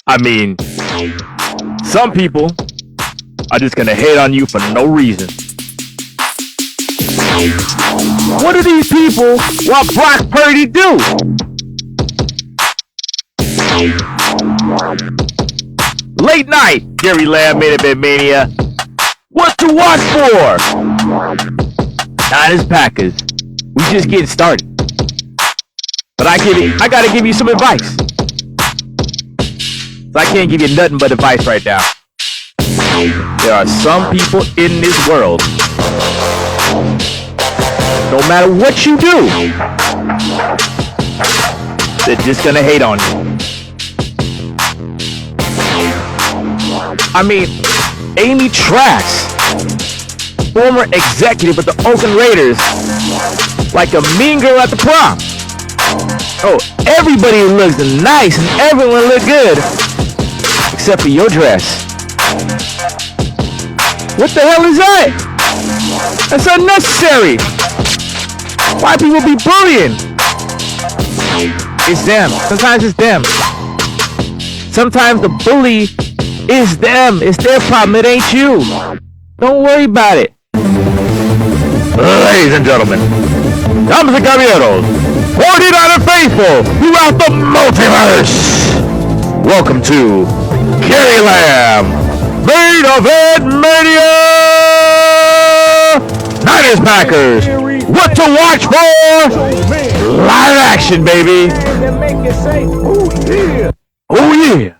I mean, some people are just gonna hate on you for no reason. What do these people want Brock Purdy to do? Late night, Gary Lamb Main Event Mania. What to watch for? Niners Packers. We just getting started. But I gotta give you some advice. So I can't give you nothing but advice right now. There are some people in this world, no matter what you do, they're just gonna hate on you. I mean, Amy Trask, former executive with the Oakland Raiders, like a mean girl at the prom. Oh, everybody looks nice and everyone look good, except for your dress. What the hell is that? That's unnecessary. Why people be bullying? It's them. Sometimes it's them. Sometimes the bully is them. It's their problem. It ain't you. Don't worry about it. Ladies and gentlemen, damas and caballeros, 49er faithful throughout the multiverse, welcome to Gary Lamb Main Event Mania! Niners Packers! What to watch for? Live action, baby! Oh yeah!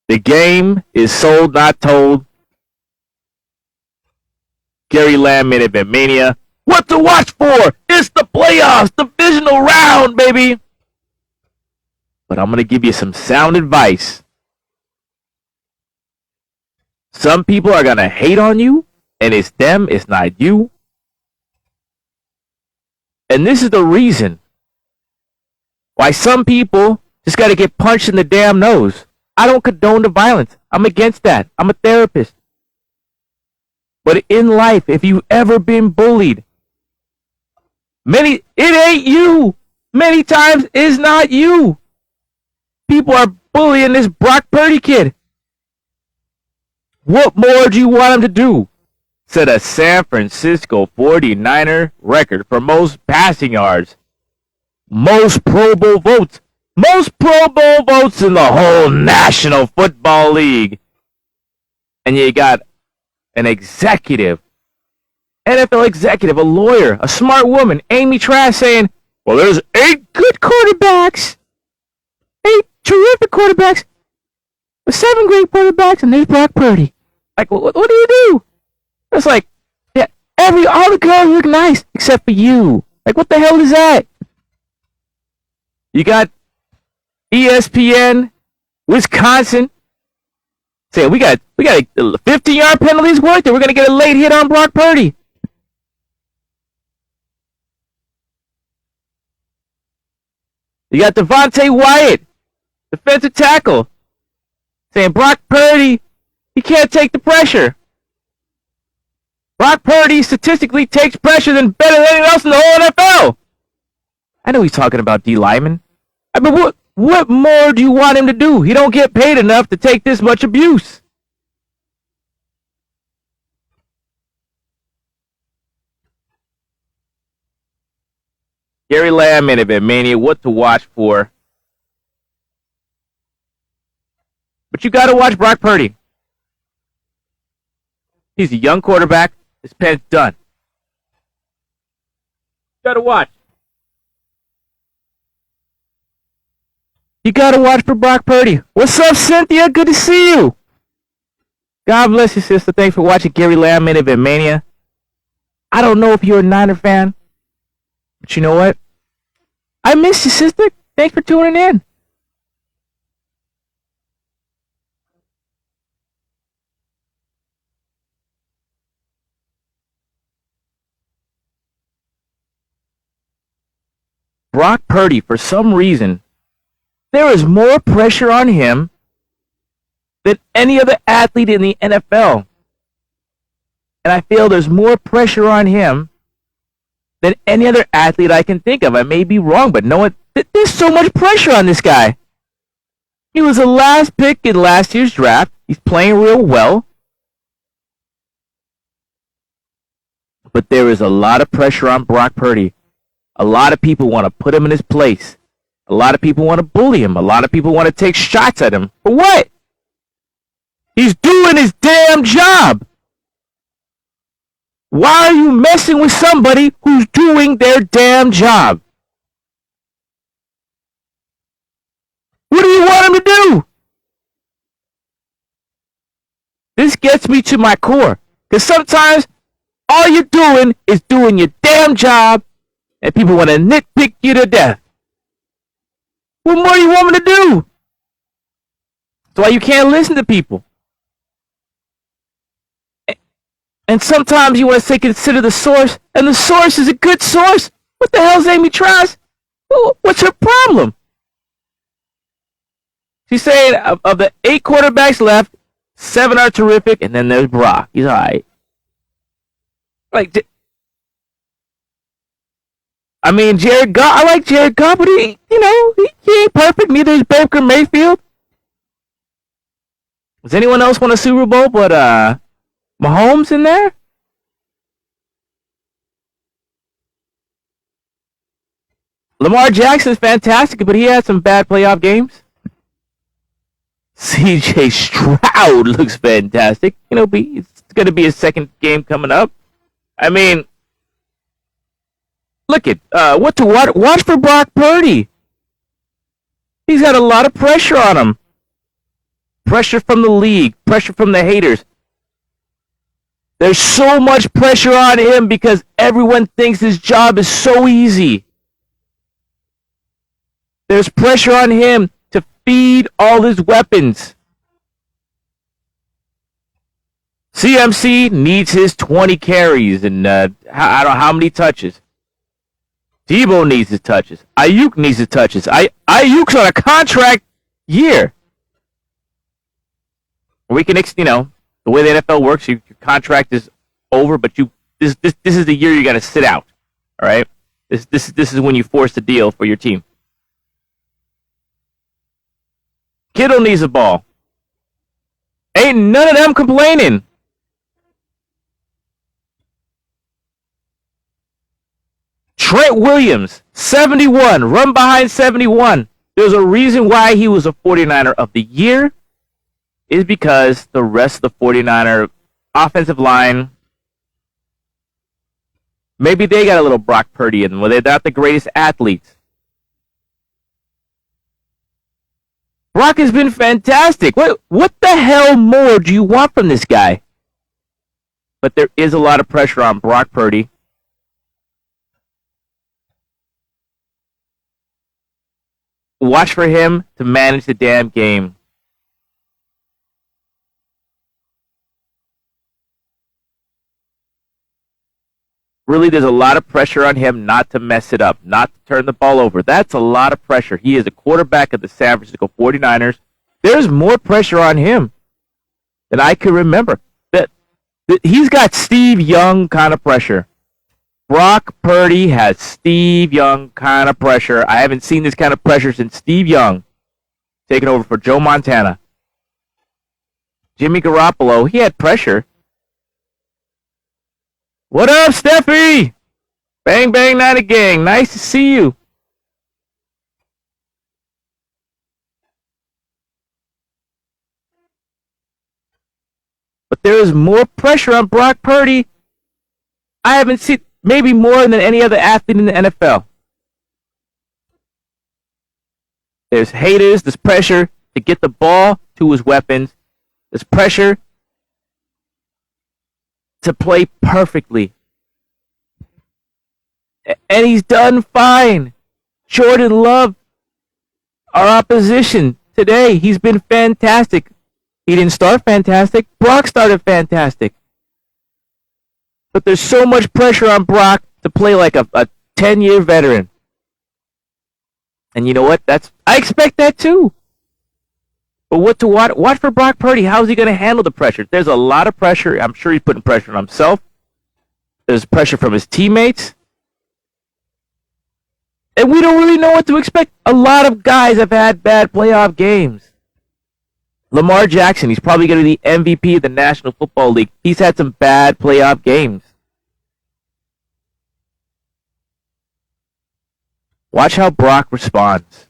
The game is sold, not told. Gary Lamb Main Event Mania. What to watch for? It's the playoffs, divisional round, baby! But I'm going to give you some sound advice. Some people are going to hate on you, and it's them, it's not you. And this is the reason why some people just got to get punched in the damn nose. I don't condone the violence. I'm against that. I'm a therapist. But in life, if you've ever been bullied, it ain't you. Many times it's not you. People are bullying this Brock Purdy kid. What more do you want him to do? Set a San Francisco 49er record for most passing yards, most Pro Bowl votes, most Pro Bowl votes in the whole National Football League. And you got an executive, NFL executive, a lawyer, a smart woman, Amy Trask, saying, well, there's 8 good quarterbacks, 8 terrific quarterbacks, with 7 great quarterbacks, and there's Brock Purdy. Like, what do you do? It's like, yeah, all the girls look nice except for you. Like, what the hell is that? You got ESPN, Wisconsin, saying we got a 15-yard penalties worth, and we're gonna get a late hit on Brock Purdy. You got Devontae Wyatt, defensive tackle, saying Brock Purdy, he can't take the pressure. Brock Purdy statistically takes pressure better than anyone else in the whole NFL. I know he's talking about D. Lyman. I mean, what more do you want him to do? He don't get paid enough to take this much abuse. Gary Lamb, Main Event Mania, what to watch for. But you got to watch Brock Purdy. He's a young quarterback. His pen's done. You got to watch. You got to watch for Brock Purdy. What's up, Cynthia? Good to see you. God bless you, sister. Thanks for watching Gary Lamb Main Event Mania. I don't know if you're a Niner fan, but you know what? I miss you, sister. Thanks for tuning in. Brock Purdy, for some reason, there is more pressure on him than any other athlete in the NFL. And I feel there's more pressure on him than any other athlete I can think of. I may be wrong, but no one, there's so much pressure on this guy. He was the last pick in last year's draft. He's playing real well. But there is a lot of pressure on Brock Purdy. A lot of people want to put him in his place. A lot of people want to bully him. A lot of people want to take shots at him. For what? He's doing his damn job. Why are you messing with somebody who's doing their damn job? What do you want him to do? This gets me to my core. Because sometimes all you're doing is doing your damn job and people want to nitpick you to death. What more do you want me to do? That's why you can't listen to people. And sometimes you want to say consider the source, and the source is a good source. What the hell's Amy Trask? What's her problem? She's saying of the 8 quarterbacks left, 7 are terrific, and then there's Brock. He's all right. I mean, Jared Goff. I like Jared Goff, but he ain't perfect. Neither is Baker Mayfield. Does anyone else want a Super Bowl but Mahomes in there? Lamar Jackson's fantastic, but he had some bad playoff games. CJ Stroud looks fantastic. It's going to be his second game coming up. I mean, look at what to watch for Brock Purdy. He's got a lot of pressure on him. Pressure from the league, pressure from the haters. There's so much pressure on him because everyone thinks his job is so easy. There's pressure on him to feed all his weapons. CMC needs his 20 carries and I don't know how many touches. Debo needs his touches. Ayuk needs his touches. Ayuk's on a contract year. We can, the way the NFL works, your contract is over, but this is the year you got to sit out. All right, this is when you force the deal for your team. Kittle needs the ball. Ain't none of them complaining. Trent Williams, 71, run behind 71. There's a reason why he was a 49er of the year. Is because the rest of the 49er offensive line, maybe they got a little Brock Purdy in them, where they're not the greatest athletes. Brock has been fantastic. What the hell more do you want from this guy? But there is a lot of pressure on Brock Purdy. Watch for him to manage the damn game. Really, there's a lot of pressure on him not to mess it up, not to turn the ball over. That's a lot of pressure. He is a quarterback of the San Francisco 49ers. There's more pressure on him than I can remember. He's got Steve Young kind of pressure. Brock Purdy has Steve Young kind of pressure. I haven't seen this kind of pressure since Steve Young taking over for Joe Montana. Jimmy Garoppolo, he had pressure. What up, Steffi? Bang, bang, not a gang. Nice to see you. But there is more pressure on Brock Purdy. I haven't seen, maybe more than any other athlete in the NFL. There's haters. There's pressure to get the ball to his weapons. There's pressure to play perfectly. And he's done fine. Jordan Love, our opposition today, he's been fantastic. He didn't start fantastic. Brock started fantastic. But there's so much pressure on Brock to play like a 10-year veteran. And you know what? I expect that too. But what to watch for Brock Purdy? How is he going to handle the pressure? There's a lot of pressure. I'm sure he's putting pressure on himself. There's pressure from his teammates. And we don't really know what to expect. A lot of guys have had bad playoff games. Lamar Jackson, he's probably going to be the MVP of the National Football League. He's had some bad playoff games. Watch how Brock responds.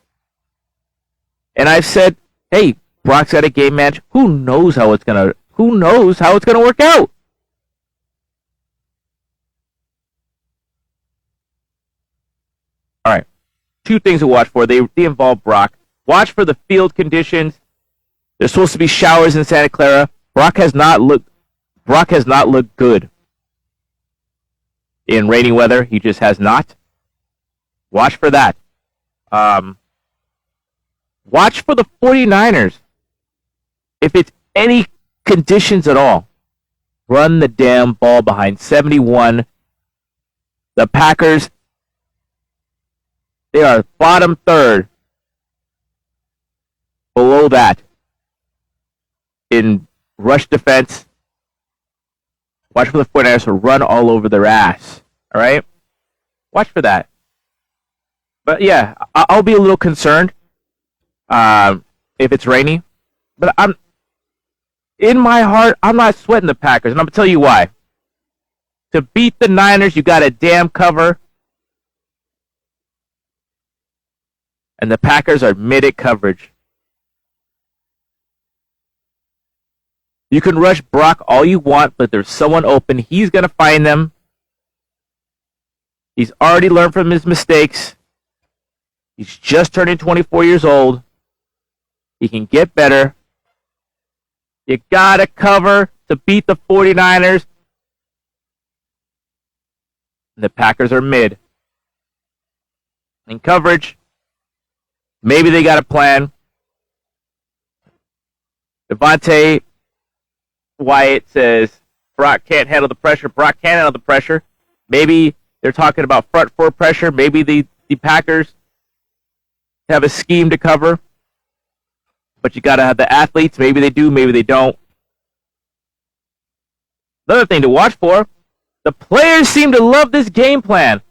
And I've said, hey, Brock's got a game match. Who knows how it's gonna work out? All right. Two things to watch for. They involve Brock. Watch for the field conditions. There's supposed to be showers in Santa Clara. Brock has not looked good in rainy weather. He just has not. Watch for that. Watch for the 49ers. If it's any conditions at all, run the damn ball behind 71. The Packers, they are bottom third. Below that in rush defense. Watch for the 49ers to run all over their ass. All right? Watch for that. But yeah, I'll be a little concerned if it's rainy. But in my heart, I'm not sweating the Packers, and I'm going to tell you why. To beat the Niners, you got to damn cover. And the Packers are mid coverage. You can rush Brock all you want, but there's someone open. He's going to find them. He's already learned from his mistakes. He's just turning 24 years old. He can get better. You got to cover to beat the 49ers. The Packers are mid. In coverage, maybe they got a plan. Devontae Wyatt says Brock can't handle the pressure. Brock can handle the pressure. Maybe they're talking about front four pressure. Maybe the Packers have a scheme to cover. But you got to have the athletes. Maybe they do, maybe they don't. Another thing to watch for, the players seem to love this game plan.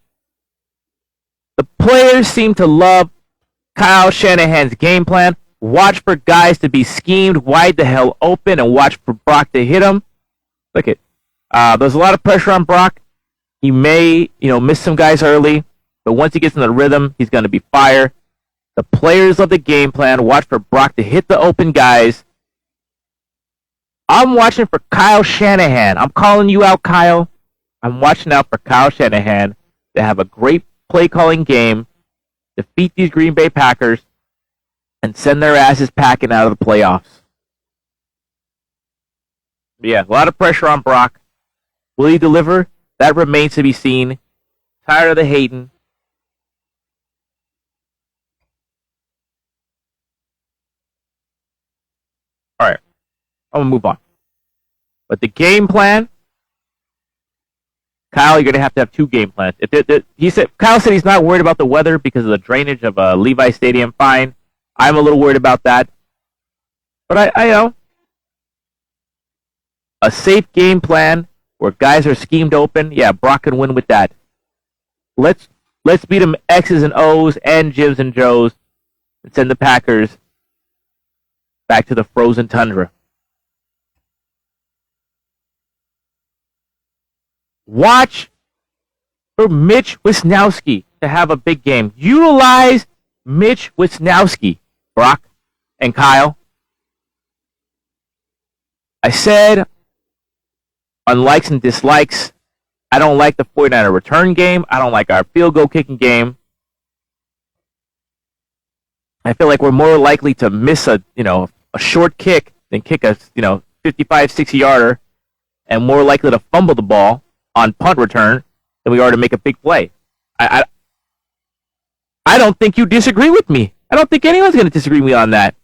The players seem to love Kyle Shanahan's game plan. Watch for guys to be schemed wide the hell open and watch for Brock to hit them. Look at, there's a lot of pressure on Brock. He may, miss some guys early, but once he gets in the rhythm, he's going to be fire. The players of the game plan watch for Brock to hit the open guys. I'm watching for Kyle Shanahan. I'm calling you out, Kyle. I'm watching out for Kyle Shanahan to have a great play-calling game, defeat these Green Bay Packers, and send their asses packing out of the playoffs. But yeah, a lot of pressure on Brock. Will he deliver? That remains to be seen. Tired of the hating. All right, I'm going to move on. But the game plan, Kyle, you're going to have two game plans. Kyle said he's not worried about the weather because of the drainage of Levi Stadium. Fine. I'm a little worried about that. But I know. A safe game plan where guys are schemed open, yeah, Brock can win with that. Let's beat them X's and O's and Jims and Joes and send the Packers back to the frozen tundra. Watch for Mitch Wisnowski to have a big game. Utilize Mitch Wisnowski, Brock and Kyle. I said on likes and dislikes, I don't like the 49er return game. I don't like our field goal kicking game. I feel like we're more likely to miss a short kick than kick a 55, 60-yarder, and more likely to fumble the ball on punt return than we are to make a big play. I don't think you disagree with me. I don't think anyone's going to disagree with me on that.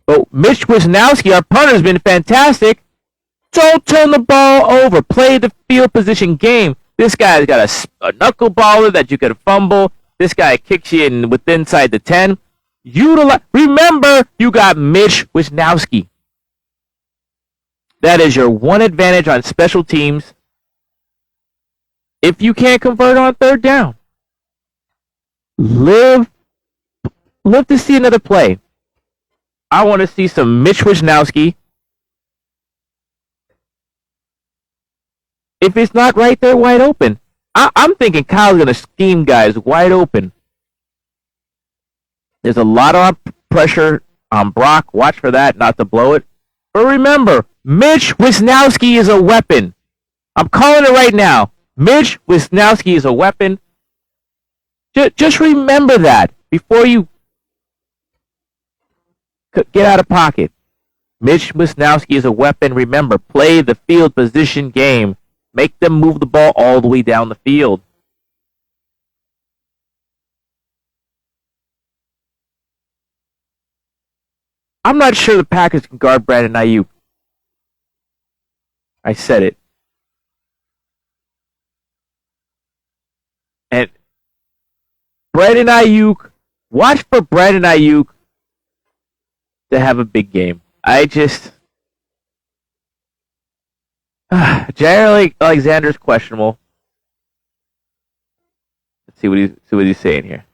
But Mitch Wisnowski, our punter, has been fantastic. Don't turn the ball over. Play the field position game. This guy's got a knuckleballer that you could fumble. This guy kicks you in with inside the 10. Remember, you got Mitch Wisnowski. That is your one advantage on special teams. If you can't convert on third down, live to see another play. I want to see some Mitch Wisnowski. If it's not right there wide open, I'm thinking Kyle's going to scheme guys wide open. There's a lot of pressure on Brock. Watch for that, not to blow it. But remember, Mitch Wisnowski is a weapon. I'm calling it right now. Mitch Wisnowski is a weapon. Just remember that before you get out of pocket. Mitch Wisnowski is a weapon. Remember, play the field position game. Make them move the ball all the way down the field. I'm not sure the Packers can guard Brandon Ayuk. I said it. And Brandon Ayuk, watch for Brandon Ayuk to have a big game. Jair Alexander's questionable. Let's see what he's saying here.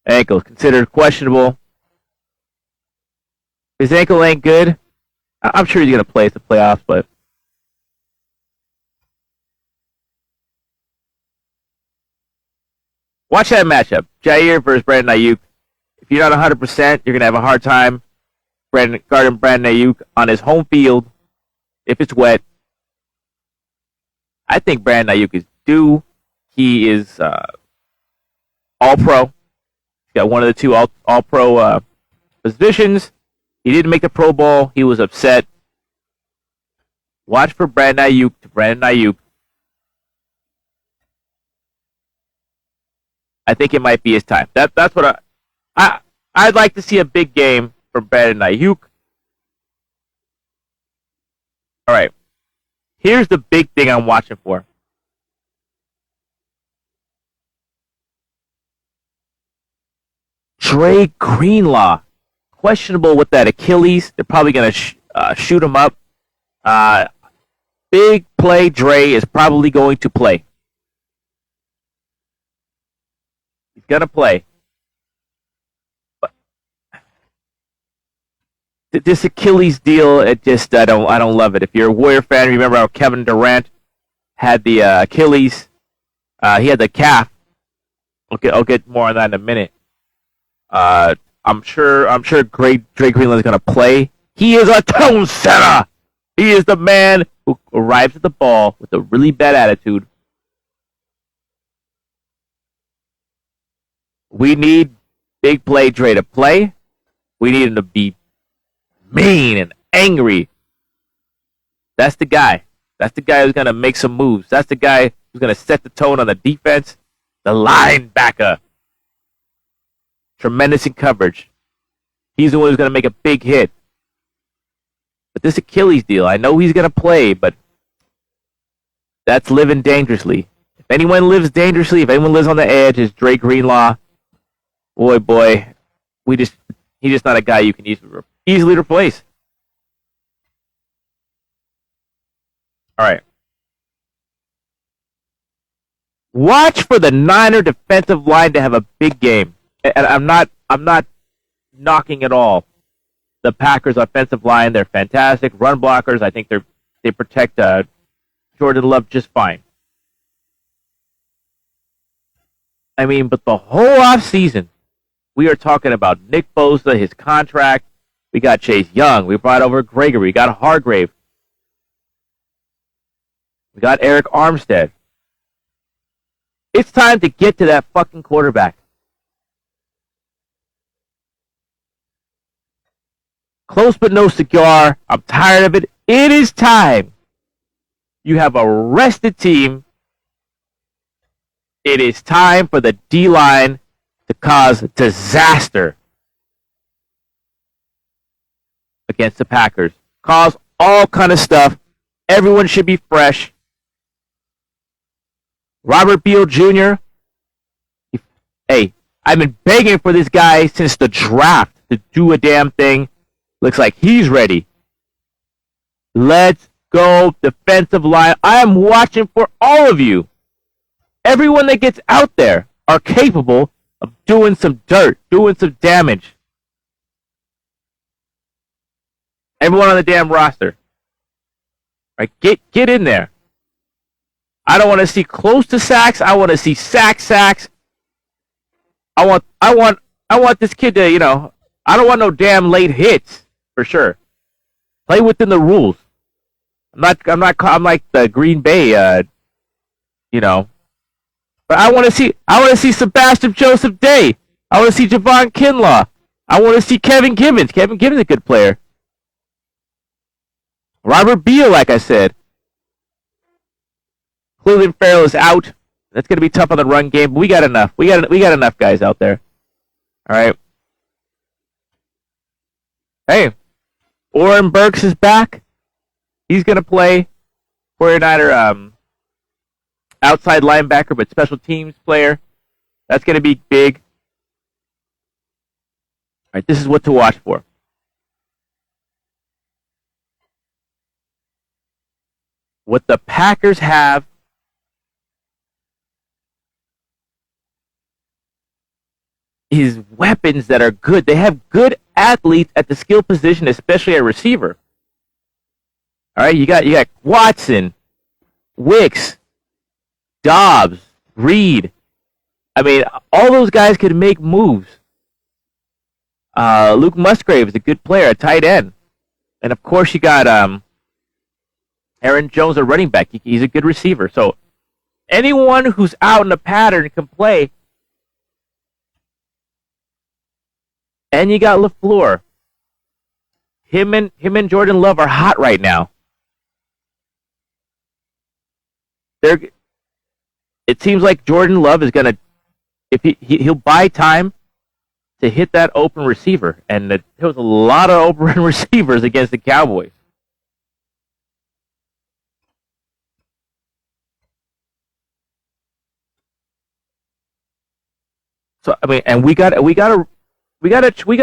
Ankle considered questionable. His ankle ain't good. I'm sure he's gonna play at the playoffs, but watch that matchup. Jair versus Brandon Ayuk. If you're not 100%, you're gonna have a hard time guarding Brandon Ayuk on his home field. If it's wet, I think Brandon Ayuk is due. He is All-Pro. He's got one of the two All-Pro positions. He didn't make the Pro Bowl. He was upset. Watch for Brandon Ayuk. I think it might be his time. That's what I'd like to see a big game from Brandon Ayuk. All right. Here's the big thing I'm watching for. Dre Greenlaw. Questionable with that Achilles. They're probably going to shoot him up. Big play Dre is probably going to play. He's going to play. But this Achilles deal, I don't love it. If you're a Warrior fan, remember how Kevin Durant had the Achilles. He had the calf. I'll get more on that in a minute. I'm sure Dre Greenlaw is going to play. He is a tone setter. He is the man who arrives at the ball with a really bad attitude. We need big play Dre to play. We need him to be mean and angry. That's the guy. That's the guy who's going to make some moves. That's the guy who's going to set the tone on the defense. The linebacker. Tremendous in coverage. He's the one who's going to make a big hit. But this Achilles deal, I know he's going to play, but that's living dangerously. If anyone lives dangerously, if anyone lives on the edge, it's Dre Greenlaw. Boy, he's just not a guy you can easily replace. All right. Watch for the Niner defensive line to have a big game. And I'm not knocking at all the Packers offensive line. They're fantastic run blockers. I think they protect Jordan Love just fine. I mean, but the whole offseason, we are talking about Nick Bosa, his contract. We got Chase Young. We brought over Gregory. We got Hargrave. We got Eric Armstead. It's time to get to that fucking quarterback. Close but no cigar. I'm tired of it. It is time. You have a rested team. It is time for the D-line to cause disaster against the Packers. Cause all kind of stuff. Everyone should be fresh. Robert Beal Jr. Hey, I've been begging for this guy since the draft to do a damn thing. Looks like he's ready. Let's go defensive line. I am watching for all of you. Everyone that gets out there are capable of doing some dirt, doing some damage. Everyone on the damn roster. Right? Get in there. I don't want to see close to sacks. I want to see sacks. I want this kid to, I don't want no damn late hits for sure. Play within the rules. I'm like the Green Bay, But I want to see Sebastian Joseph Day. I want to see Javon Kinlaw. I want to see Kevin Givens. Kevin Givens is a good player. Robert Beal, like I said. Cleveland Farrell is out. That's going to be tough on the run game, but we got enough. We got enough guys out there. All right. Hey, Oren Burks is back. He's going to play 49er outside linebacker, but special teams player. That's going to be big. All right, this is what to watch for. What the Packers have is weapons that are good. They have good athletes at the skill position, especially at receiver. All right, you got Watson, Wicks, Dobbs, Reed. I mean, all those guys could make moves. Luke Musgrave is a good player, a tight end. And of course you got Aaron Jones, a running back. He's a good receiver. So anyone who's out in the pattern can play. And you got LaFleur. Him and Jordan Love are hot right now. It seems like Jordan Love is gonna, if he'll buy time to hit that open receiver, and there was a lot of open receivers against the Cowboys. So I mean, and we got a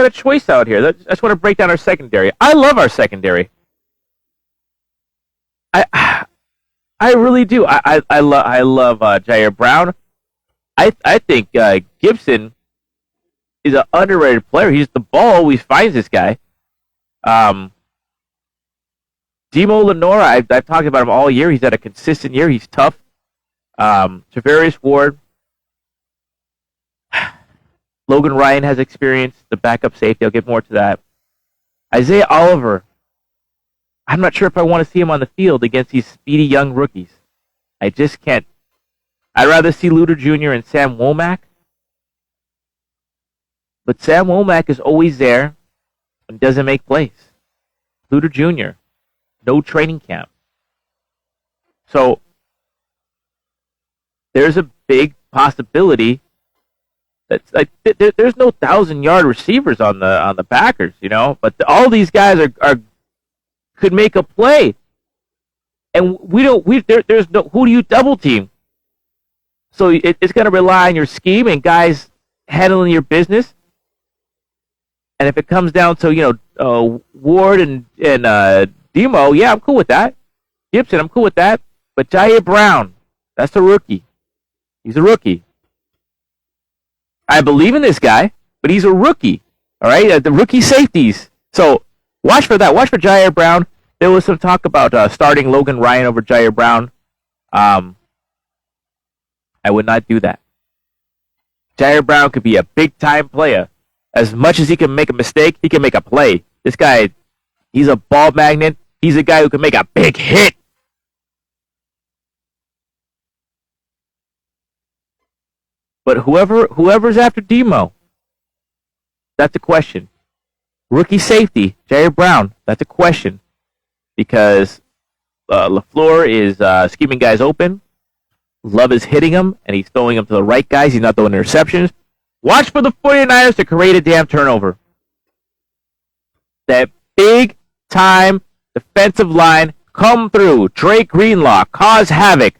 choice out here. I just want to break down our secondary. I love our secondary. I really do. I love Jair Brown. I think Gibson is an underrated player. He's the ball always finds this guy. Demo Lenora, I've talked about him all year. He's had a consistent year. He's tough. Travarius Ward. Logan Ryan has experience. The backup safety. I'll get more to that. Isaiah Oliver. I'm not sure if I want to see him on the field against these speedy young rookies. I just can't. I'd rather see Luter Jr. and Sam Womack. But Sam Womack is always there and doesn't make plays. Luter Jr., no training camp. So there's a big possibility that there's no 1,000-yard receivers on the Packers, But all these guys are could make a play, and there's no, who do you double team? So it's going to rely on your scheme and guys handling your business. And if it comes down to Ward and Demo, yeah, I'm cool with that. Gibson, I'm cool with that. But Jair Brown, that's a rookie. He's a rookie. I believe in this guy, but he's a rookie. All right, the rookie safeties. So watch for that. Watch for Jair Brown. There was some talk about starting Logan Ryan over Jair Brown. I would not do that. Jair Brown could be a big-time player. As much as he can make a mistake, he can make a play. This guy, he's a ball magnet. He's a guy who can make a big hit. But whoever's after Demo, that's a question. Rookie safety, Jair Brown, that's a question. Because LaFleur is scheming guys open. Love is hitting him, and he's throwing them to the right guys. He's not throwing interceptions. Watch for the 49ers to create a damn turnover. That big-time defensive line come through. Drake Greenlaw, cause havoc.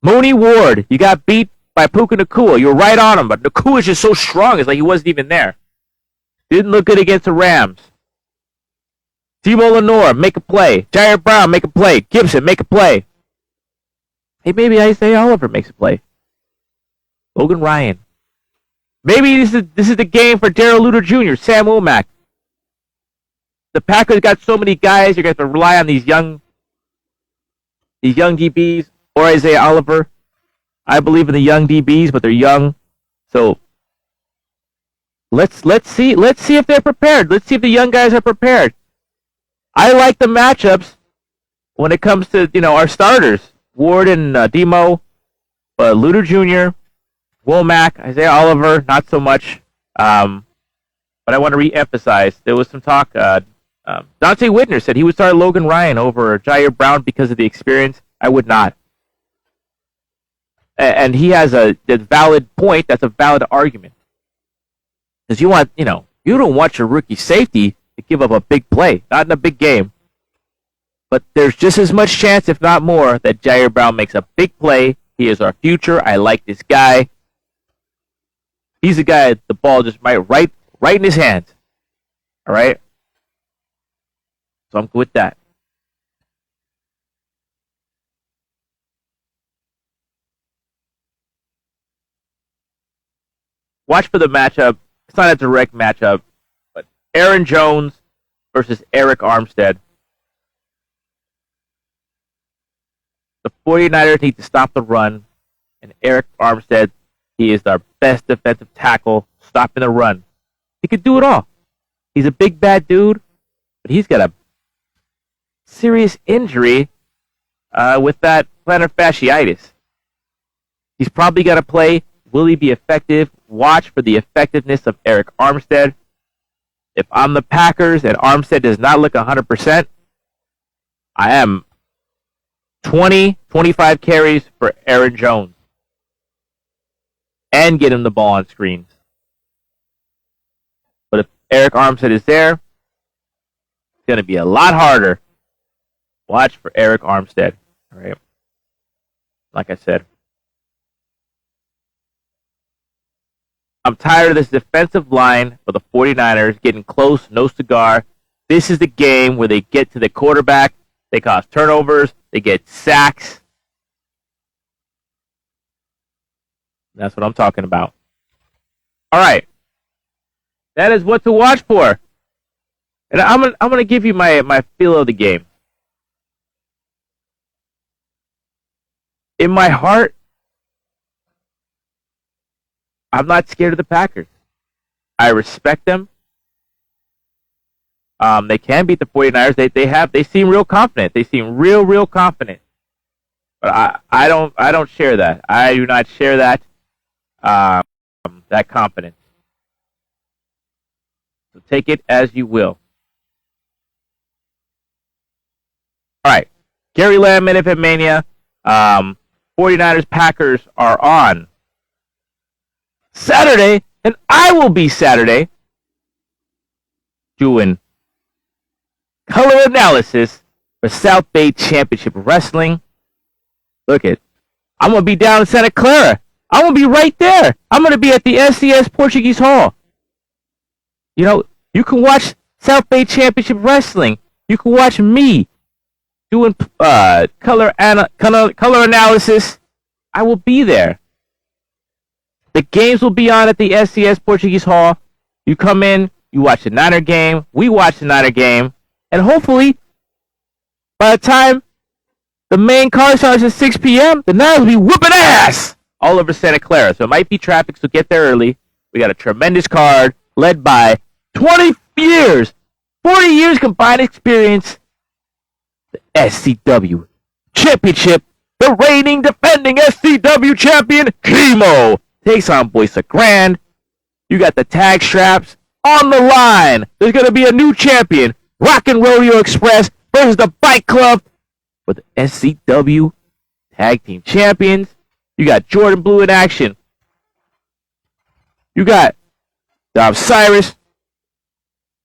Mooney Ward, you got beat by Puka Nacua. You were right on him, but Nacua is just so strong. It's like he wasn't even there. Didn't look good against the Rams. Demo Lenore, make a play. Jair Brown, make a play. Gibson, make a play. Hey, maybe Isaiah Oliver makes a play. Logan Ryan. Maybe this is the game for Darrell Luter Jr., Sam Womack. The Packers got so many guys, you're going to have to rely on these young DBs or Isaiah Oliver. I believe in the young DBs, but they're young. So let's see if they're prepared. Let's see if the young guys are prepared. I like the matchups when it comes to, our starters, Ward and Demo, but Luter Jr., Womack, Isaiah Oliver, not so much. But I want to re-emphasize, there was some talk. Dante Whitner said he would start Logan Ryan over Jair Brown because of the experience. I would not. And he has a valid point. That's a valid argument. Because you don't want your rookie safety to give up a big play, not in a big game. But there's just as much chance, if not more, that Jair Brown makes a big play. He is our future. I like this guy. He's a guy the ball just might right in his hands. All right? So I'm good with that. Watch for the matchup. It's not a direct matchup, but Aaron Jones versus Arik Armstead. The 49ers need to stop the run, and Arik Armstead, he is our best defensive tackle stopping the run. He could do it all. He's a big, bad dude, but he's got a serious injury with that plantar fasciitis. He's probably got to play. Will he be effective? Watch for the effectiveness of Arik Armstead. If I'm the Packers and Armstead does not look 100%, I am 25 carries for Aaron Jones. And get him the ball on screens. But if Arik Armstead is there, it's going to be a lot harder. Watch for Arik Armstead. All right. Like I said. I'm tired of this defensive line for the 49ers getting close, no cigar. This is the game where they get to the quarterback. They cause turnovers. They get sacks. That's what I'm talking about. All right. That is what to watch for. And I'm gonna give you my feel of the game. In my heart, I'm not scared of the Packers. I respect them. They can beat the 49ers. They seem real confident. They seem real confident. But I don't share that. I do not share that confidence. So take it as you will. All right. Gary Lamb, Minute Mania. 49ers Packers are on Saturday, and I will be Saturday doing color analysis for South Bay Championship Wrestling. Look it. I'm going to be down in Santa Clara. I'm going to be right there. I'm going to be at the SCS Portuguese Hall. You can watch South Bay Championship Wrestling. You can watch me doing color analysis. I will be there. The games will be on at the SCS Portuguese Hall. You come in, you watch the Niner game, we watch the Niner game, and hopefully, by the time the main card starts at 6 p.m., the Niners will be whooping ass all over Santa Clara. So it might be traffic, so get there early. We got a tremendous card led by 40 years combined experience, the SCW Championship, the reigning defending SCW champion, Chemo, takes on Boyce Grand. You got the tag straps on the line. There's going to be a new champion, Rockin' Rodeo Express versus the Bike Club for the SCW Tag Team Champions. You got Jordan Blue in action. You got the Osiris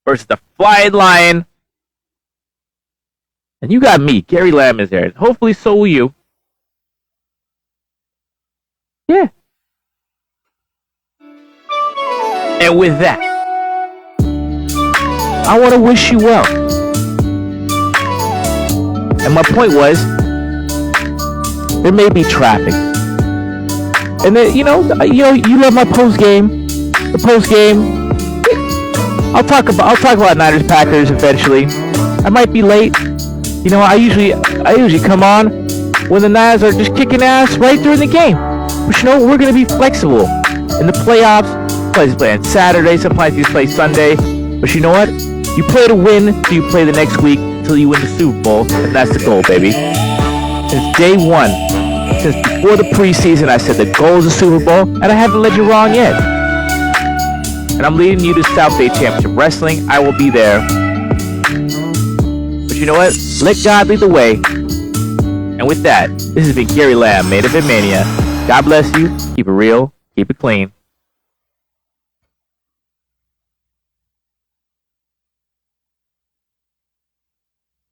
versus the Flying Lion. And you got me, Gary Lamb is there. Hopefully so will you. Yeah. And with that, I want to wish you well. And my point was, there may be traffic. And then, you love my post game. the post game. I'll talk about Niners Packers eventually. I might be late. You know, I usually come on when the Niners are just kicking ass right during the game. But you know, we're gonna be flexible in the playoffs. Sometimes you play on Saturday, sometimes you play Sunday. But you know what? You play to win, so you play the next week until you win the Super Bowl, and that's the goal, baby. Since day one, since before the preseason, I said the goal is the Super Bowl, and I haven't led you wrong yet. And I'm leading you to South Bay Championship Wrestling. I will be there. But you know what? Let God lead the way. And with that, this has been Gary Lamb, Made of It Mania. God bless you. Keep it real. Keep it clean.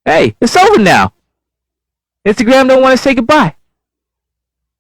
Hey, it's over now. Instagram don't want to say goodbye.